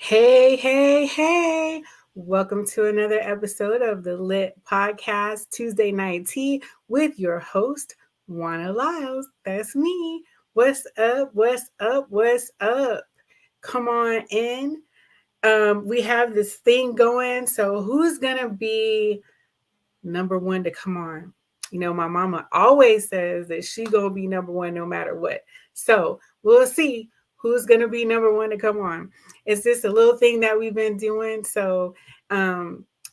Hey, hey, hey. Welcome to another episode of the Lit Podcast Tuesday Night Tea with your host, Juana Lyles. That's me. What's up? What's up? What's up? Come on in. We have this thing going. So, who's going to be number one to come on? You know, my mama always says that she going to be number one no matter what. So, we'll see who's going to be number one to come on. It's just a little thing that we've been doing. So,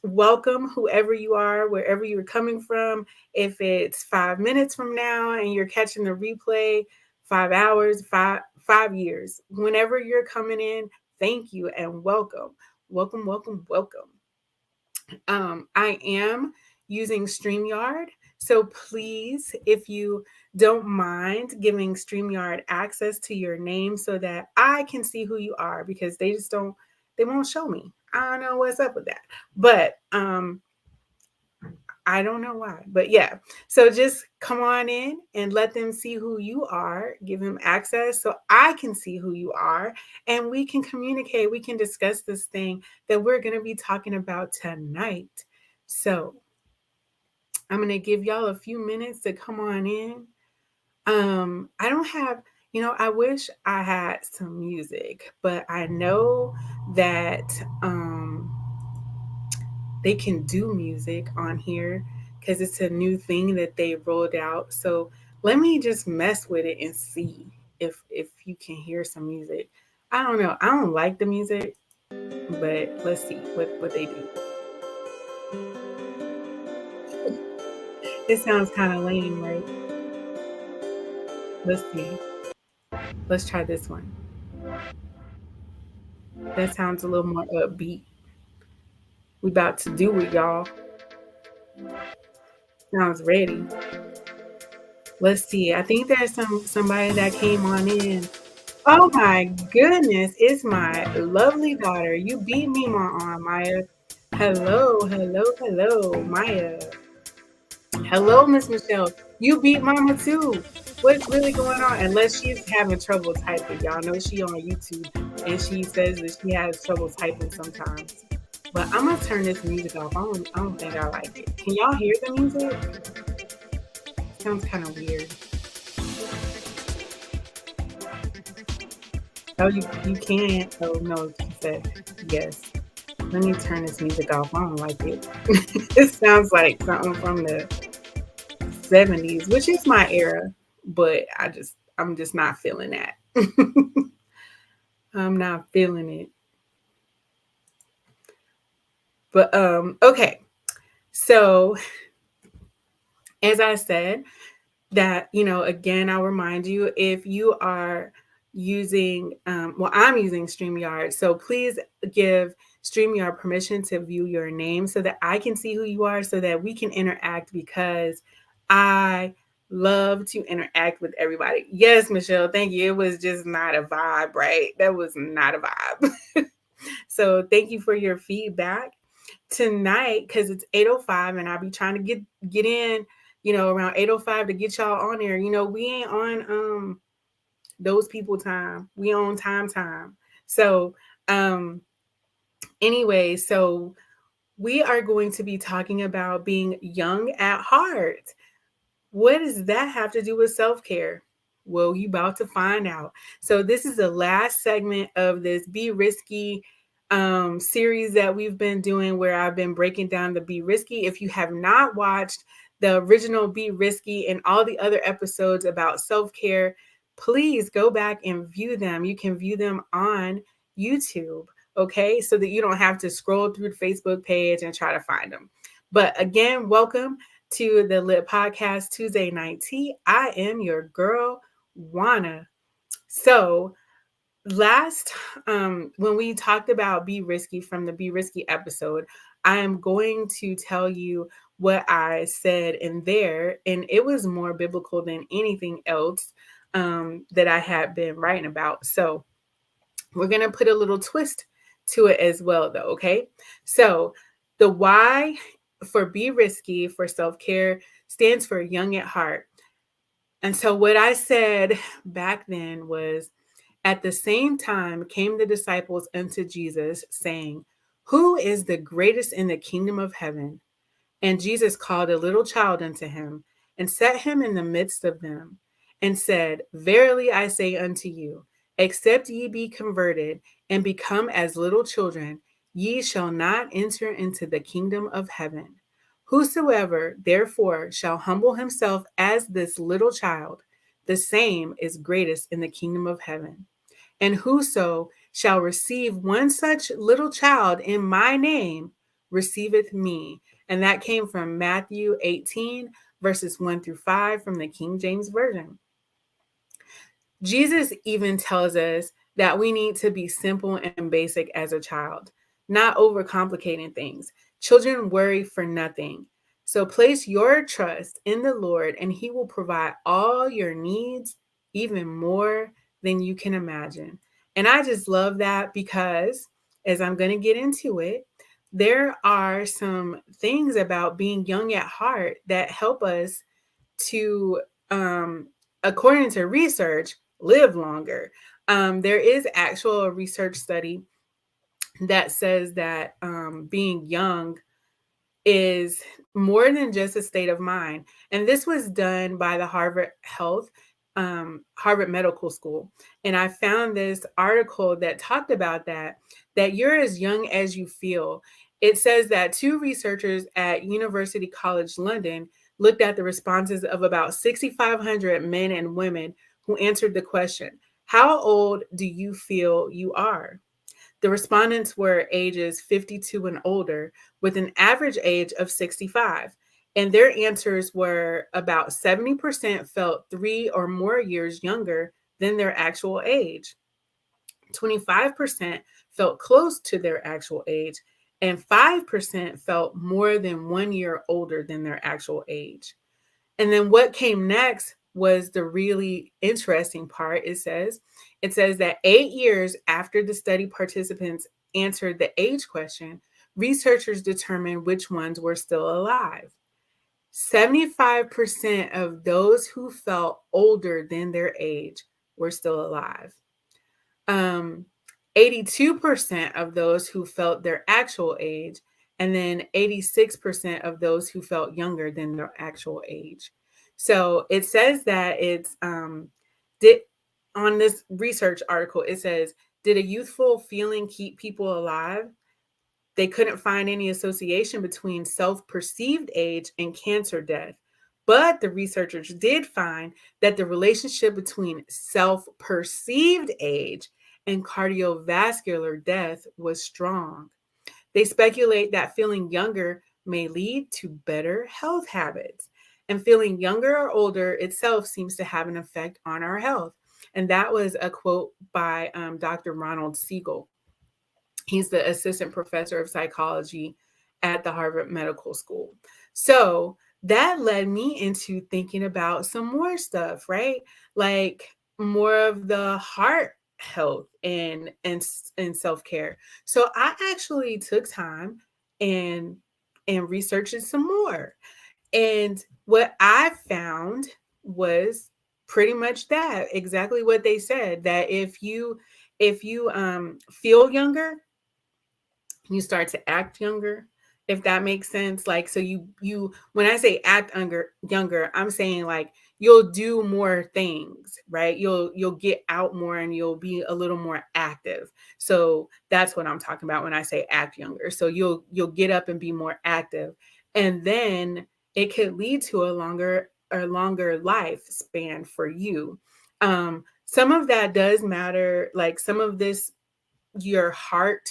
welcome whoever you are, wherever you're coming from. If it's 5 minutes from now and you're catching the replay, 5 hours, 5 years, whenever you're coming in, thank you and welcome. Welcome, welcome, welcome. I am using StreamYard. So please, if you don't mind giving StreamYard access to your name so that I can see who you are, because they won't show me. I don't know what's up with that. But I don't know why, but yeah. So just come on in and let them see who you are. Give them access so I can see who you are and we can communicate. We can discuss this thing that we're going to be talking about tonight. So I'm going to give y'all a few minutes to come on in. I don't have, I wish I had some music, but I know that they can do music on here because it's a new thing that they rolled out. So let me just mess with it and see if you can hear some music. I don't know. I don't like the music, but let's see what they do. It sounds kind of lame, right? Let's see. Let's try this one. That sounds a little more upbeat. We about to do it, y'all. Sounds ready. Let's see. I think there's somebody that came on in. Oh my goodness, it's my lovely daughter. You beat me, Maya. Hello, hello, hello, Maya. Hello, Miss Michelle. You beat Mama too. What's really going on? Unless she's having trouble typing. Y'all know she on YouTube and she says that she has trouble typing sometimes. But I'm gonna turn this music off. I don't think I like it. Can y'all hear the music? Sounds kind of weird. Oh, you can't. Oh no, she said yes. Let me turn this music off. I don't like it. It sounds like something from the 70s, which is my era, but I'm just not feeling that. I'm not feeling it. But okay. So as I said, that, again, I'll remind you, if you are using, I'm using StreamYard. So please give StreamYard permission to view your name so that I can see who you are, so that we can interact, because I love to interact with everybody. Yes, Michelle, thank you. It was just not a vibe, right? That was not a vibe. So thank you for your feedback tonight, because it's 8:05 and I'll be trying to get in, around 8:05 to get y'all on there. We ain't on those people time. We on time. So anyway, so we are going to be talking about being young at heart. What does that have to do with self-care? Well, you about to find out. So this is the last segment of this Be Risky series that we've been doing, where I've been breaking down the Be Risky. If you have not watched the original Be Risky and all the other episodes about self-care, please go back and view them. You can view them on YouTube, okay? So that you don't have to scroll through the Facebook page and try to find them. But again, welcome to the Lit Podcast Tuesday Night Tea. I am your girl, Juana. So last, when we talked about Be Risky from the Be Risky episode, I am going to tell you what I said in there, and it was more biblical than anything else that I had been writing about. So we're going to put a little twist to it as well, though, okay? So the why for Be Risky for self-care stands for young at heart. And so what I said back then was, At the same time came the disciples unto Jesus, saying, Who is the greatest in the kingdom of heaven? And Jesus called a little child unto him, and set him in the midst of them, and said, Verily I say unto you, except ye be converted, and become as little children, ye shall not enter into the kingdom of heaven. Whosoever therefore shall humble himself as this little child, the same is greatest in the kingdom of heaven. And whoso shall receive one such little child in my name receiveth me. And that came from Matthew 18, verses 1 through 5 from the King James Version. Jesus even tells us that we need to be simple and basic as a child, not overcomplicating things. Children worry for nothing. So place your trust in the Lord, and He will provide all your needs, even more than you can imagine. And I just love that because, as I'm going to get into it, there are some things about being young at heart that help us to, according to research, live longer. There is actual research study that says that being young is more than just a state of mind. And this was done by the Harvard Medical School. And I found this article that talked about that you're as young as you feel. It says that two researchers at University College London looked at the responses of about 6,500 men and women who answered the question, How old do you feel you are? The respondents were ages 52 and older, with an average age of 65. And their answers were about 70% felt 3 or more years younger than their actual age. 25% felt close to their actual age, and 5% felt more than 1 year older than their actual age. And then what came next was the really interesting part. It says that 8 years after the study participants answered the age question, researchers determined which ones were still alive. 75% of those who felt older than their age were still alive. um, 82% of those who felt their actual age, and then 86% of those who felt younger than their actual age. So it says that did on this research article, it says, did a youthful feeling keep people alive? They couldn't find any association between self perceived age and cancer death. But the researchers did find that the relationship between self perceived age and cardiovascular death was strong. They speculate that feeling younger may lead to better health habits. And feeling younger or older itself seems to have an effect on our health. And that was a quote by Dr. Ronald Siegel. He's the assistant professor of psychology at the Harvard Medical School. So that led me into thinking about some more stuff, right? Like more of the heart health and self-care. So I actually took time and researched it some more. And what I found was pretty much that, exactly what they said, that if you feel younger, you start to act younger, if that makes sense. Like, so you when I say act younger, I'm saying like you'll do more things, right? You'll get out more and you'll be a little more active. So that's what I'm talking about when I say act younger. So you'll get up and be more active, and then it could lead to a longer lifespan for you. Some of that does matter, like some of this, your heart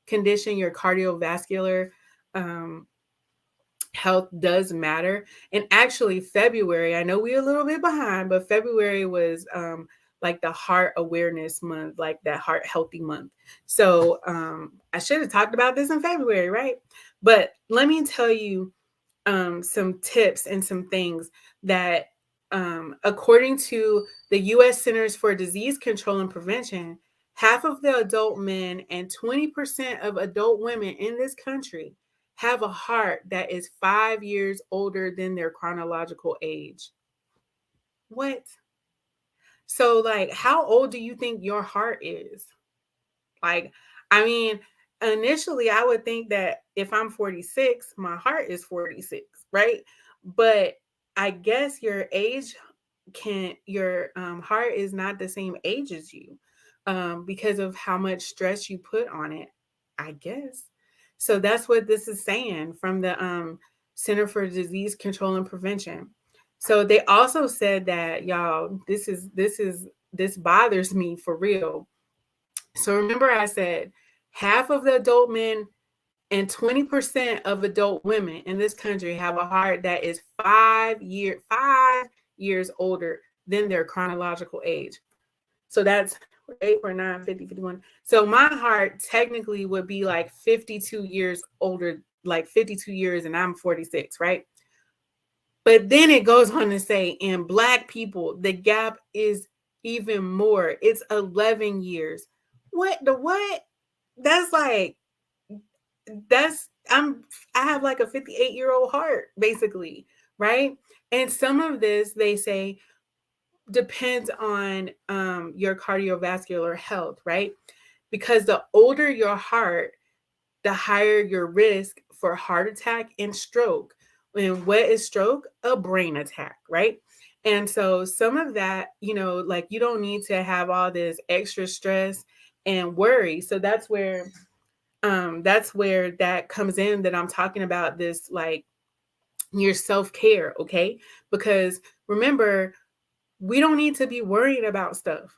condition, your cardiovascular um, health does matter. And actually, February, I know we're a little bit behind, but February was like the heart awareness month, like that heart healthy month. So I should have talked about this in February, right? But let me tell you some tips and some things that, according to the U.S. Centers for Disease Control and Prevention, half of the adult men and 20% of adult women in this country have a heart that is 5 years older than their chronological age. What? So, like, how old do you think your heart is? Like, I mean, initially, I would think that if I'm 46, my heart is 46, right? But I guess your heart is not the same age as you, because of how much stress you put on it, I guess. So that's what this is saying from the Center for Disease Control and Prevention. So they also said that, y'all, this bothers me for real. So remember, I said half of the adult men and 20% of adult women in this country have a heart that is 5 years older than their chronological age. So that's 8 or 9, 50, 51. So my heart technically would be like 52 years older, like 52 years, and I'm 46, right? But then it goes on to say, in Black people, the gap is even more. It's 11 years. What the what? That's like, I have like a 58-year-old heart, basically, right? And some of this, they say, depends on your cardiovascular health, right? Because the older your heart, the higher your risk for heart attack and stroke. And what is stroke? A brain attack, right? And so some of that, like, you don't need to have all this extra stress and worry. So that's where that comes in, that I'm talking about this, like, your self-care, okay? Because remember, we don't need to be worrying about stuff,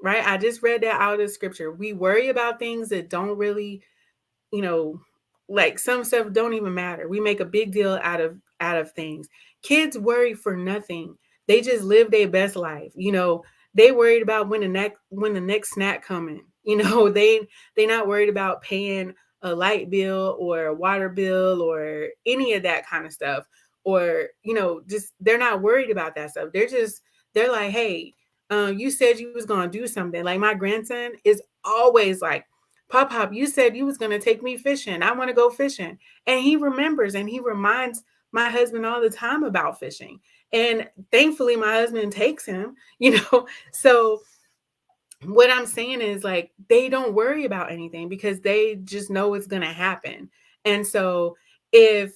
right? I just read that out of the scripture. We worry about things that don't really, you know, like, some stuff don't even matter. We make a big deal out of things. Kids worry for nothing. They just live their best life. They worried about when the next snack coming. They not worried about paying a light bill or a water bill or any of that kind of stuff. Or, just, they're not worried about that stuff. They're like, hey, you said you was gonna do something. Like, my grandson is always like, Pop, you said you was going to take me fishing. I want to go fishing. And he remembers, and he reminds my husband all the time about fishing. And thankfully, my husband takes him, So what I'm saying is, like, they don't worry about anything because they just know it's going to happen. And so if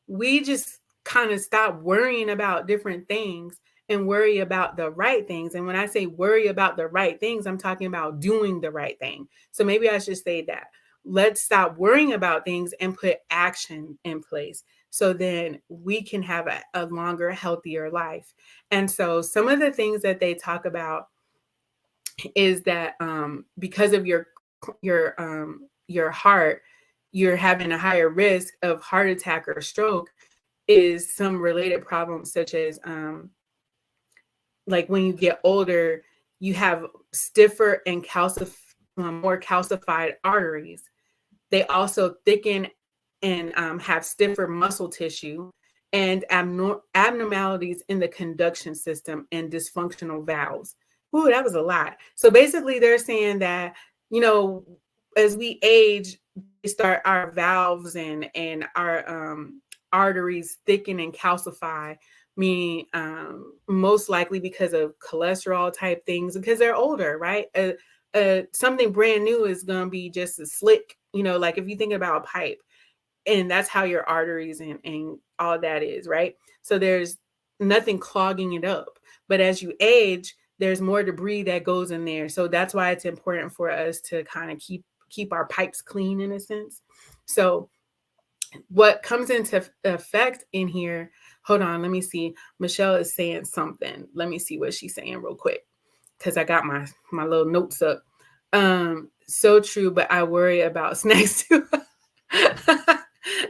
we just kind of stop worrying about different things and worry about the right things. And when I say worry about the right things, I'm talking about doing the right thing. So maybe I should say that. Let's stop worrying about things and put action in place. So then we can have a longer, healthier life. And so some of the things that they talk about is that, because of your heart, you're having a higher risk of heart attack or stroke, is some related problems, such as, like, when you get older, you have stiffer and more calcified arteries. They also thicken and, have stiffer muscle tissue, and abnormalities in the conduction system and dysfunctional valves. Ooh, that was a lot. So basically, they're saying that, you know, as we age, we start our valves and our arteries thicken and calcify, meaning, most likely because of cholesterol type things, because they're older, right? Something brand new is going to be just as slick, like, if you think about a pipe, and that's how your arteries and all that is, right? So there's nothing clogging it up. But as you age, there's more debris that goes in there. So that's why it's important for us to kind of keep our pipes clean, in a sense. So what comes into effect in here, hold on, let me see. Michelle is saying something. Let me see what she's saying real quick, because I got my little notes up. So true, but I worry about snacks too.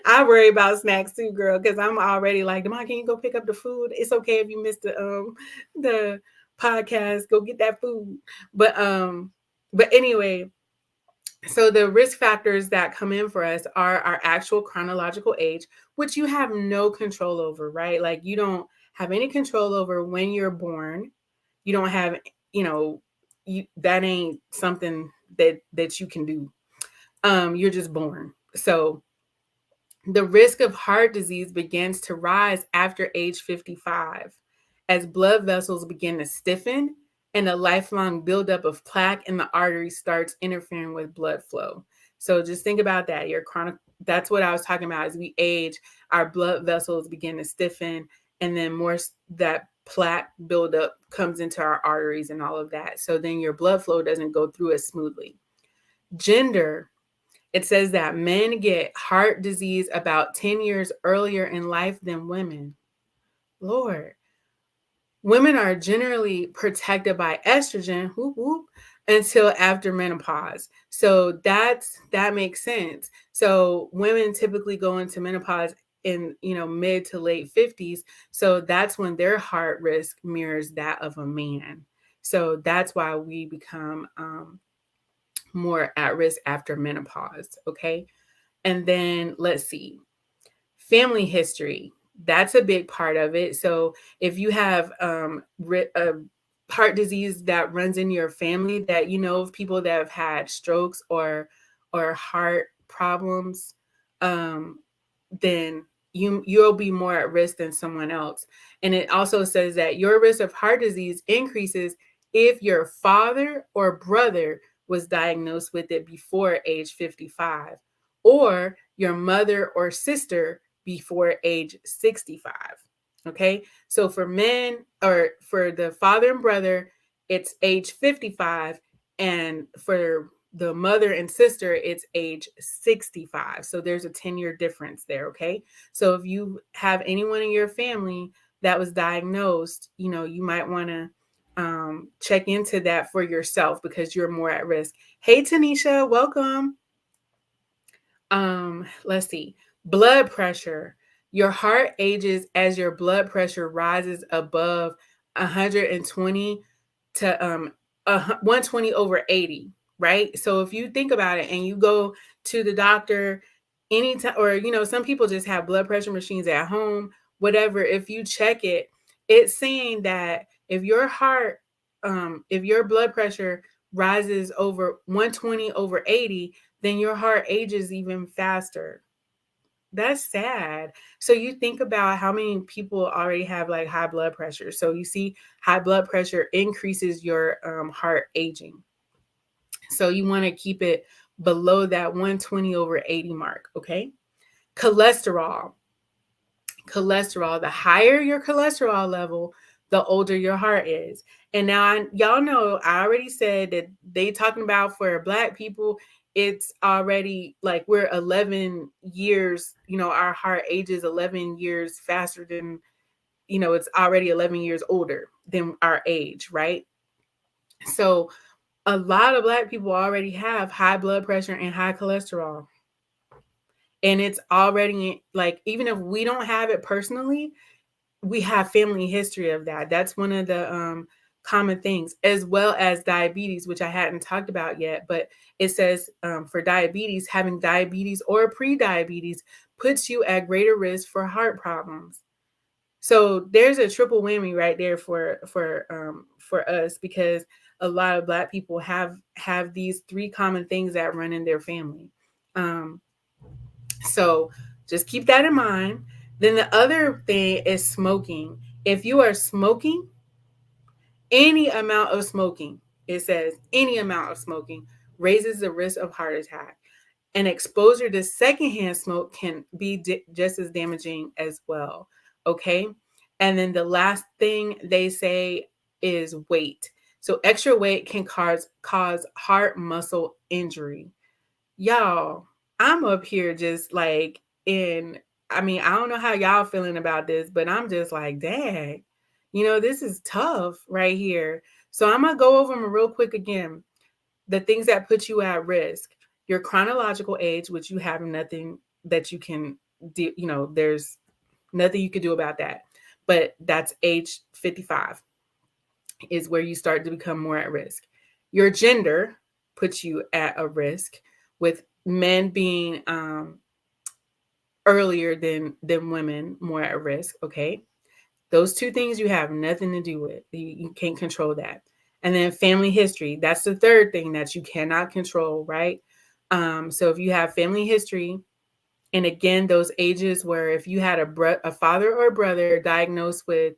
I worry about snacks too, girl, because I'm already like, Demar, can you go pick up the food? It's okay if you missed the podcast. Go get that food. But anyway, so the risk factors that come in for us are our actual chronological age, which you have no control over, right? Like, you don't have any control over when you're born. You don't have, that ain't something that you can do. You're just born. So the risk of heart disease begins to rise after age 55 as blood vessels begin to stiffen and a lifelong buildup of plaque in the artery starts interfering with blood flow. So just think about that. Your chronic, that's what I was talking about. As we age, our blood vessels begin to stiffen, and then more that plaque buildup comes into our arteries and all of that. So then your blood flow doesn't go through as smoothly. Gender, it says that men get heart disease about 10 years earlier in life than women. Lord, women are generally protected by estrogen, whoop, whoop, until after menopause. So that makes sense. So women typically go into menopause in mid to late 50s. So that's when their heart risk mirrors that of a man. So that's why we become more at risk after menopause. Okay. And then let's see, family history. That's a big part of it. So if you have heart disease that runs in your family, that you know of people that have had strokes or heart problems, um, then you'll be more at risk than someone else. And it also says that your risk of heart disease increases if your father or brother was diagnosed with it before age 55, or your mother or sister before age 65. Okay, so for men, or for the father and brother, it's age 55, and for the mother and sister, it's age 65. So there's a 10-year difference there. Okay, so if you have anyone in your family that was diagnosed, you might want to check into that for yourself, because you're more at risk. Hey Tanisha, welcome. Let's see. Blood pressure. Your heart ages as your blood pressure rises above 120 to 120 over 80, right? So if you think about it and you go to the doctor anytime, or some people just have blood pressure machines at home, whatever, if you check it, it's saying that if your blood pressure rises over 120 over 80, then your heart ages even faster. That's sad. So you think about how many people already have like high blood pressure. So you see, high blood pressure increases your heart aging. So you want to keep it below that 120 over 80 mark. Okay. Cholesterol. Cholesterol. The higher your cholesterol level, the older your heart is. And now y'all know I already said that they talking about for Black people, it's already like we're 11 years, our heart ages 11 years faster than, it's already 11 years older than our age, right? So a lot of Black people already have high blood pressure and high cholesterol. And it's already like, even if we don't have it personally, we have family history of that. That's one of the common things, as well as diabetes, which I hadn't talked about yet. But it says for diabetes, having diabetes or pre-diabetes puts you at greater risk for heart problems. So there's a triple whammy right there for us, because a lot of Black people have these three common things that run in their family. Um, so just keep that in mind. Then the other thing is smoking. If you are smoking, any amount of smoking, it says any amount of smoking raises the risk of heart attack. And exposure to secondhand smoke can be just as damaging as well. Okay. And then the last thing they say is weight. So extra weight can cause heart muscle injury. Y'all, I'm up here just like I don't know how y'all feeling about this, but I'm just like, dang, this is tough right here. So I'm gonna go over them real quick again. The things that put you at risk: your chronological age, which you have nothing that you can do, there's nothing you can do about that. But that's age 55 is where you start to become more at risk. Your gender puts you at a risk, with men being earlier than women more at risk. Okay, those two things you have nothing to do with. You can't control that. And then family history, that's the third thing that you cannot control, right? So if you have family history, and again, those ages where if you had a father or brother diagnosed with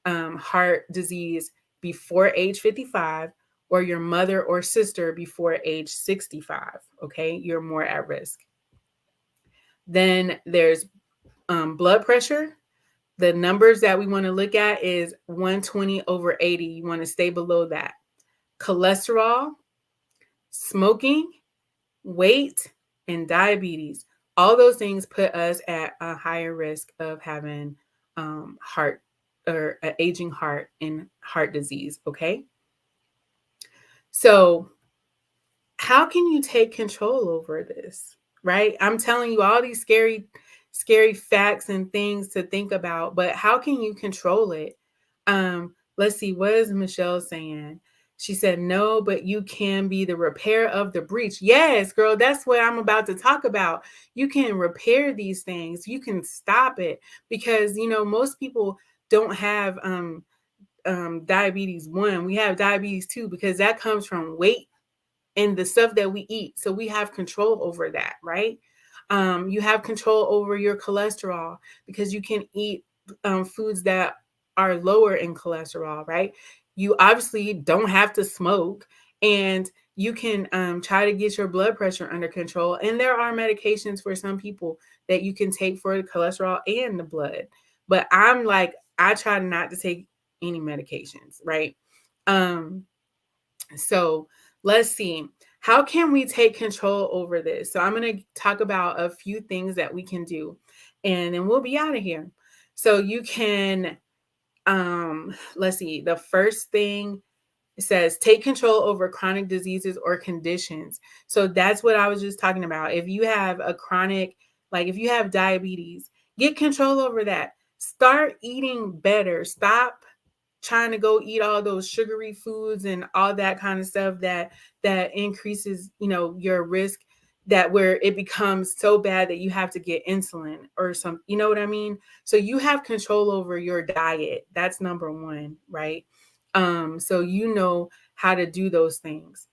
heart disease before age 55, or your mother or sister before age 65. Okay, you're more at risk. Then there's blood pressure. The numbers that we want to look at is 120/80. You want to stay below that. Cholesterol, smoking, weight, and diabetes. All those things put us at a higher risk of having heart or an aging heart and heart disease. Okay. So, how can you take control over this? Right? I'm telling you all these scary facts and things to think about, but how can you control it? Let's see, what is Michelle saying? She said, no, but you can be the repair of the breach. Yes, girl, that's what I'm about to talk about. You can repair these things. You can stop it because, most people don't have diabetes 1. We have diabetes 2 because that comes from weight and the stuff that we eat. So we have control over that, right? You have control over your cholesterol because you can eat foods that are lower in cholesterol, right? You obviously don't have to smoke, and you can try to get your blood pressure under control. And there are medications for some people that you can take for the cholesterol and the blood. But I try not to take any medications, right? Um, so let's see. How can we take control over this? So I'm going to talk about a few things that we can do, and then we'll be out of here. So you can, let's see. The first thing it says take control over chronic diseases or conditions. So that's what I was just talking about. If you have a chronic, like if you have diabetes, get control over that. Start eating better. Stop trying to go eat all those sugary foods and all that kind of stuff that increases your risk, that where it becomes so bad that you have to get insulin or some, you know what I mean? So you have control over your diet. That's number one, right? So how to do those things.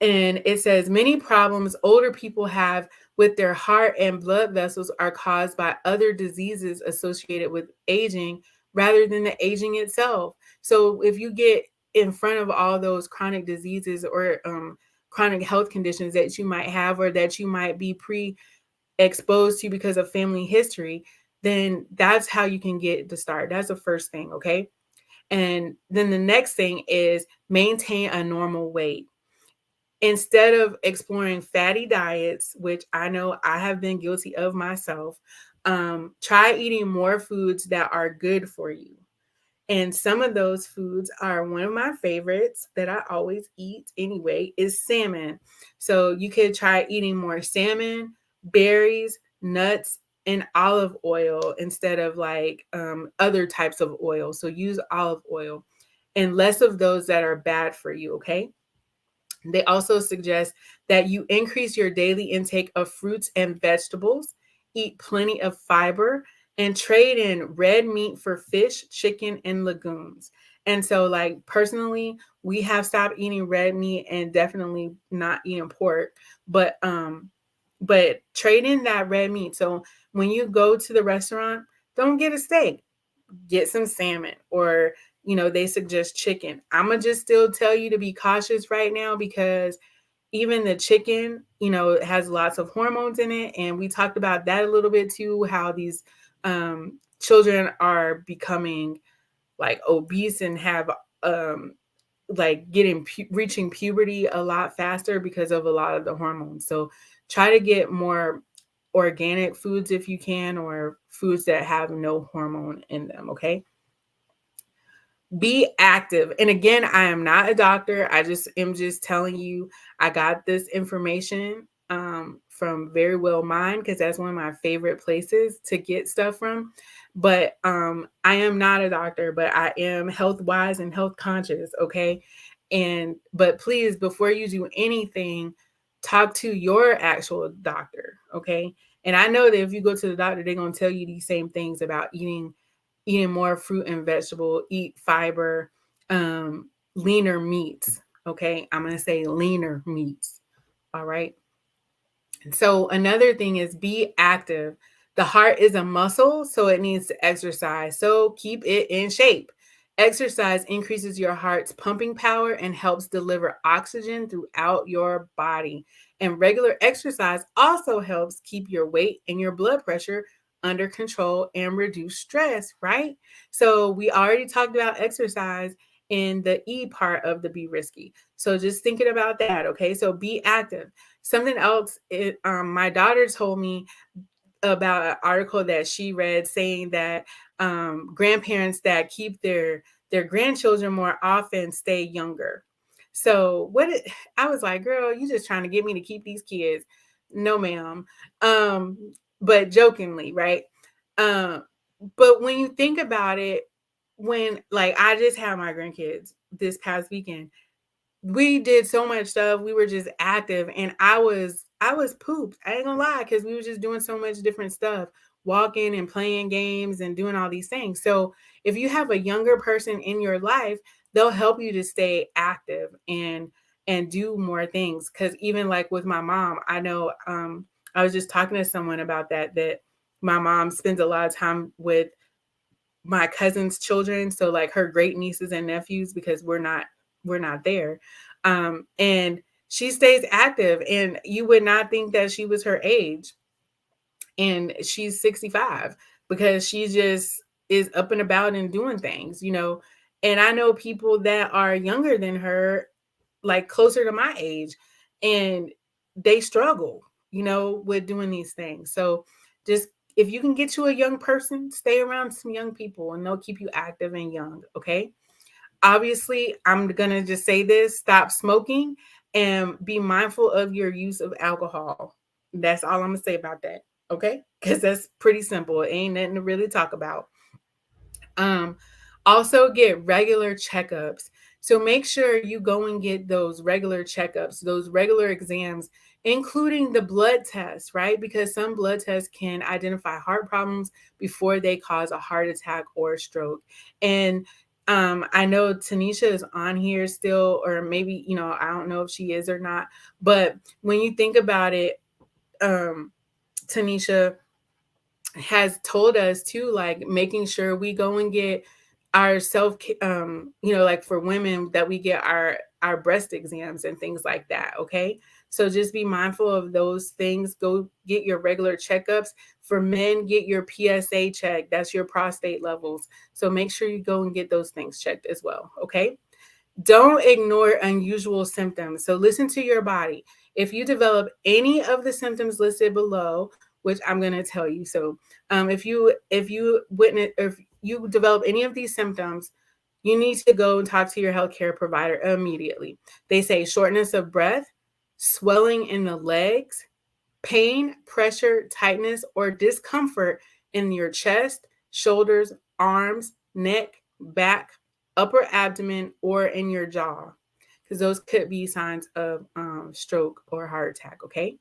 And it says many problems older people have with their heart and blood vessels are caused by other diseases associated with aging rather than the aging itself. So if you get in front of all those chronic diseases or chronic health conditions that you might have or that you might be exposed to because of family history, then that's how you can get the start. That's the first thing, okay? And then the next thing is maintain a normal weight. Instead of exploring fatty diets, which I know I have been guilty of myself, try eating more foods that are good for you. And some of those foods are one of my favorites that I always eat anyway is salmon. So you could try eating more salmon, berries, nuts, and olive oil instead of like other types of oil. So use olive oil and less of those that are bad for you, okay? They also suggest that you increase your daily intake of fruits and vegetables, eat plenty of fiber, and trade in red meat for fish, chicken, and legumes. And so, like personally, we have stopped eating red meat and definitely not eating pork, but trade in that red meat. So when you go to the restaurant, don't get a steak, get some salmon, or they suggest chicken. I'm gonna just still tell you to be cautious right now because even the chicken, it has lots of hormones in it, and we talked about that a little bit too, how these children are becoming like obese and have like reaching puberty a lot faster because of a lot of the hormones. So try to get more organic foods if you can, or foods that have no hormone in them, okay? Be active. And again, I am not a doctor. I just am just telling you, I got this information from Very Well Mind because that's one of my favorite places to get stuff from. But I am not a doctor, but I am health wise and health conscious. Okay. But please, before you do anything, talk to your actual doctor. Okay. And I know that if you go to the doctor, they're going to tell you these same things about eating more fruit and vegetable, eat fiber, leaner meats. Okay, I'm going to say leaner meats. All right. So another thing is be active. The heart is a muscle, so it needs to exercise. So keep it in shape. Exercise increases your heart's pumping power and helps deliver oxygen throughout your body. And regular exercise also helps keep your weight and your blood pressure under control and reduce stress, right? So we already talked about exercise in the E part of the Be Risky. So just thinking about that, okay? So be active. Something else, my daughter told me about an article that she read saying that grandparents that keep their grandchildren more often stay younger. So I was like, girl, you just trying to get me to keep these kids? No, ma'am. Um, but jokingly, right? Um, but when you think about it, when like I just had my grandkids this past weekend, we did so much stuff. We were just active, and I was pooped. I ain't gonna lie, because we were just doing so much different stuff, walking and playing games and doing all these things. So if you have a younger person in your life, they'll help you to stay active and do more things. Because even like with my mom, I know I was just talking to someone about that my mom spends a lot of time with my cousin's children, so like her great nieces and nephews, because we're not there. And she stays active, and you would not think that she was her age, and she's 65, because she just is up and about and doing things. And I know people that are younger than her, like closer to my age, and they struggle with doing these things. So just, if you can get to a young person, stay around some young people and they'll keep you active and young. Okay. Obviously, I'm going to just say this: stop smoking and be mindful of your use of alcohol. That's all I'm going to say about that. Okay. Because that's pretty simple. It ain't nothing to really talk about. Um, Also get regular checkups. So make sure you go and get those regular checkups, those regular exams, including the blood tests, right? Because some blood tests can identify heart problems before they cause a heart attack or a stroke. And I know Tanisha is on here still, or maybe, I don't know if she is or not. But when you think about it, Tanisha has told us too, like making sure we go and get our like for women, that we get our breast exams and things like that. Okay. So just be mindful of those things. Go get your regular checkups. For men, get your PSA check. That's your prostate levels. So make sure you go and get those things checked as well. Okay. Don't ignore unusual symptoms. So listen to your body. If you develop any of the symptoms listed below, which I'm going to tell you, so if you develop any of these symptoms, you need to go and talk to your healthcare provider immediately. They say shortness of breath, swelling in the legs, pain, pressure, tightness, or discomfort in your chest, shoulders, arms, neck, back, upper abdomen, or in your jaw, because those could be signs of stroke or heart attack. Okay.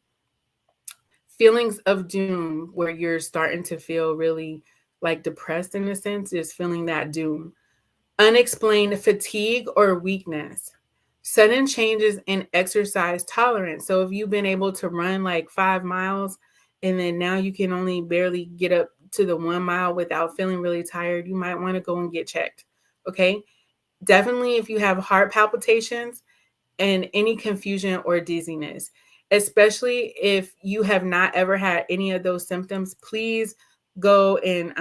Feelings of doom, where you're starting to feel really like depressed in a sense, is feeling that doom. Unexplained fatigue or weakness, sudden changes in exercise tolerance. So if you've been able to run like 5 miles and then now you can only barely get up to the 1 mile without feeling really tired, you might want to go and get checked. Okay. Definitely, if you have heart palpitations, and any confusion or dizziness, especially if you have not ever had any of those symptoms, please go and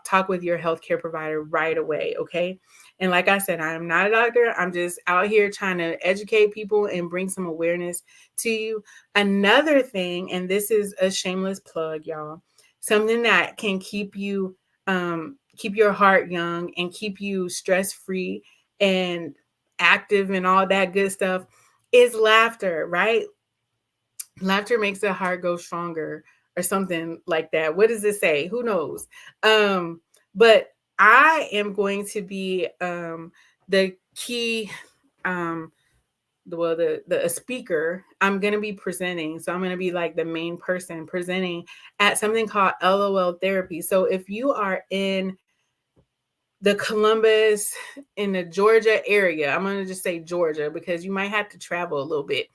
talk with your healthcare provider right away. Okay. And like I said, I'm not a doctor. I'm just out here trying to educate people and bring some awareness to you. Another thing, and this is a shameless plug, y'all, something that can keep your heart young and keep you stress free and active and all that good stuff, is laughter, right? Laughter makes the heart go stronger, or something like that. What does it say? Who knows? But I am going to be the key the speaker. I'm going to be presenting. So I'm going to be like the main person presenting at something called LOL therapy. So if you are in the Columbus, in the Georgia area, I'm going to just say Georgia because you might have to travel a little bit.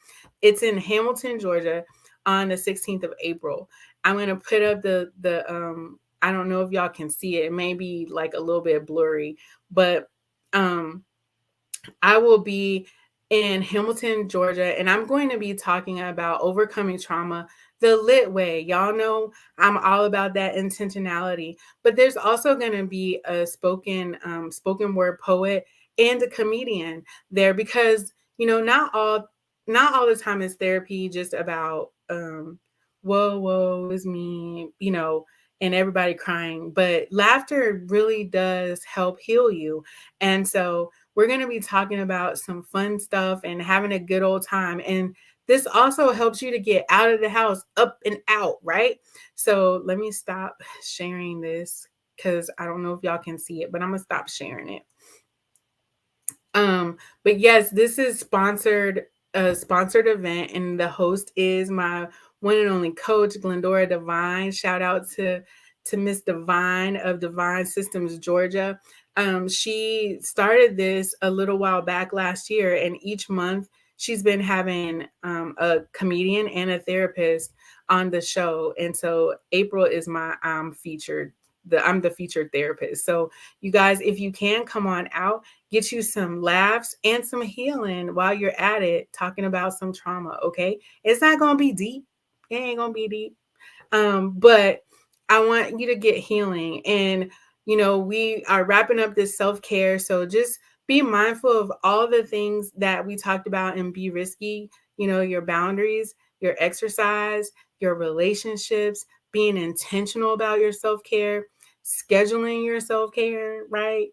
It's in Hamilton, Georgia on the 16th of April. I'm going to put up I don't know if y'all can see it. It may be like a little bit blurry, but um I will be in Hamilton, Georgia, and I'm going to be talking about overcoming trauma the lit way. Y'all know I'm all about that intentionality, but there's also going to be a spoken word poet and a comedian there because not all the time is therapy just about whoa is me, and everybody crying, but laughter really does help heal you. And so we're going to be talking about some fun stuff and having a good old time. And this also helps you to get out of the house, up and out, right? So let me stop sharing this because I don't know if y'all can see it, but I'm going to stop sharing it. But yes, this is a sponsored event, and the host is my one and only coach, Glendora Divine. Shout out to Miss Divine of Divine Systems, Georgia. She started this a little while back last year, and each month she's been having a comedian and a therapist on the show. And so April is my I'm the featured therapist. So you guys, if you can come on out, get you some laughs and some healing while you're at it, talking about some trauma. Okay, it's not gonna be deep. It ain't gonna be deep. But I want you to get healing. And, we are wrapping up this self care. So just be mindful of all the things that we talked about and be risky, your boundaries, your exercise, your relationships, being intentional about your self care, scheduling your self care, right?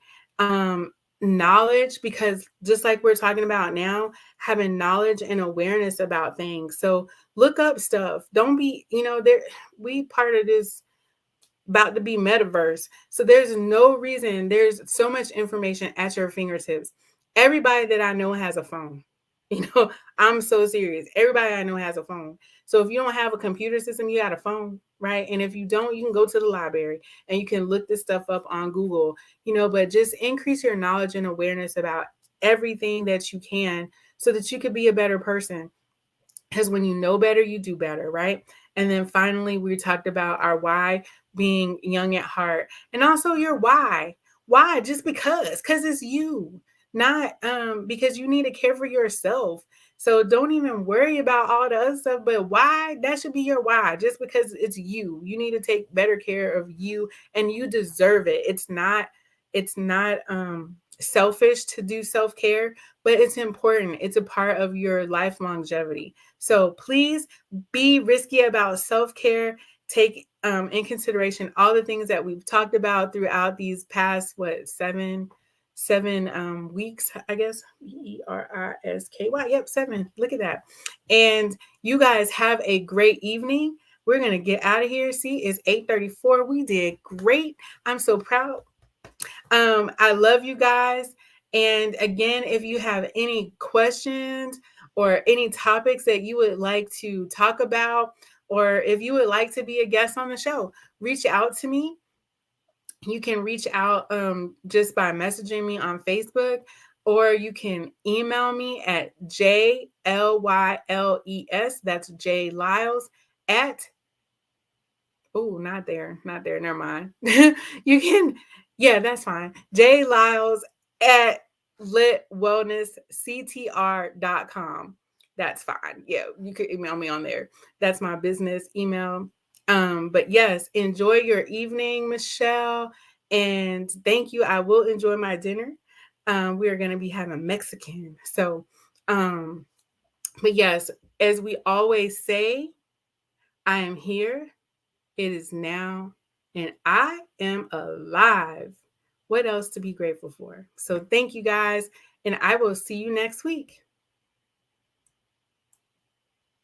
Knowledge, because just like we're talking about now, having knowledge and awareness about things. So look up stuff. Don't be, there we part of this about to be metaverse. So there's no reason, there's so much information at your fingertips. Everybody that I know has a phone. You know, I'm so serious. Everybody I know has a phone. So if you don't have a computer system, you got a phone, right? And if you don't, you can go to the library and you can look this stuff up on Google, but just increase your knowledge and awareness about everything that you can so that you could be a better person, because when you know better, you do better, right? And then finally, we talked about our why, being young at heart, and also your why. Why? Just because it's you, not because you need to care for yourself. So don't even worry about all the other stuff, but why? That should be your why. Just because it's you, you need to take better care of you, and you deserve it. It's not selfish to do self-care, but it's important. It's a part of your life longevity. So please be risky about self care. Take in consideration all the things that we've talked about throughout these past, seven weeks, I guess. R.I.S.K.Y. Yep, 7. Look at that. And you guys have a great evening. We're going to get out of here. See, it's 8:34. We did great. I'm so proud. I love you guys. And again, if you have any questions or any topics that you would like to talk about, or if you would like to be a guest on the show, reach out to me. You can reach out just by messaging me on Facebook, or you can email me at JLYLES, that's J Lyles, at oh, not there. Not there. Never mind. You can, yeah, that's fine. J Lyles at litwellnessctr.com. That's fine. Yeah, you could email me on there. That's my business email. But yes, enjoy your evening, Michelle. And thank you. I will enjoy my dinner. We are going to be having Mexican. So, but yes, as we always say, I am here, it is now, and I am alive. What else to be grateful for? So thank you guys, and I will see you next week.